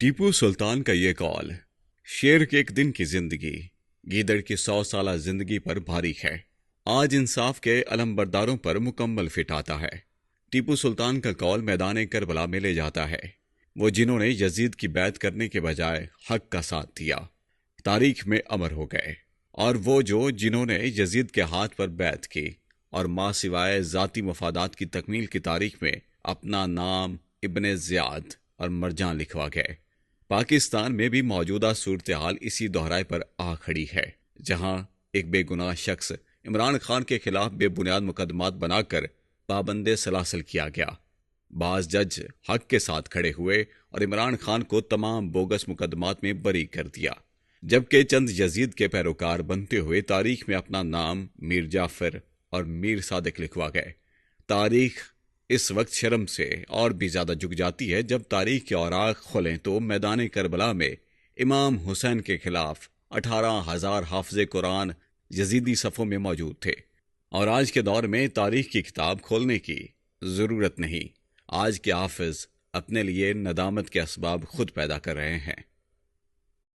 ٹیپو سلطان کا یہ قول، شیر کے ایک دن کی زندگی گیدڑ کی 100 سالہ زندگی پر بھاری ہے، آج انصاف کے علمبرداروں پر مکمل فٹ آتا ہے۔ ٹیپو سلطان کا قول میدان کربلا میں لے جاتا ہے، وہ جنہوں نے یزید کی بیعت کرنے کے بجائے حق کا ساتھ دیا تاریخ میں امر ہو گئے، اور وہ جنہوں نے یزید کے ہاتھ پر بیعت کی اور ماں سوائے ذاتی مفادات کی تکمیل کی تاریخ میں اپنا نام ابن زیاد اور مرجان لکھوا گئے۔ پاکستان میں بھی موجودہ صورتحال اسی دہرائے پر آ کھڑی ہے، جہاں ایک بے گناہ شخص عمران خان کے خلاف بے بنیاد مقدمات بنا کر پابند سلاسل کیا گیا۔ بعض جج حق کے ساتھ کھڑے ہوئے اور عمران خان کو تمام بوگس مقدمات میں بری کر دیا، جبکہ چند یزید کے پیروکار بنتے ہوئے تاریخ میں اپنا نام میر جعفر اور میر صادق لکھوا گئے۔ تاریخ اس وقت شرم سے اور بھی زیادہ جھک جاتی ہے جب تاریخ کے اوراق کھولیں تو میدان کربلا میں امام حسین کے خلاف 18,000 حافظ قرآن یزیدی صفوں میں موجود تھے، اور آج کے دور میں تاریخ کی کتاب کھولنے کی ضرورت نہیں۔ آج کے حافظ اپنے لیے ندامت کے اسباب خود پیدا کر رہے ہیں۔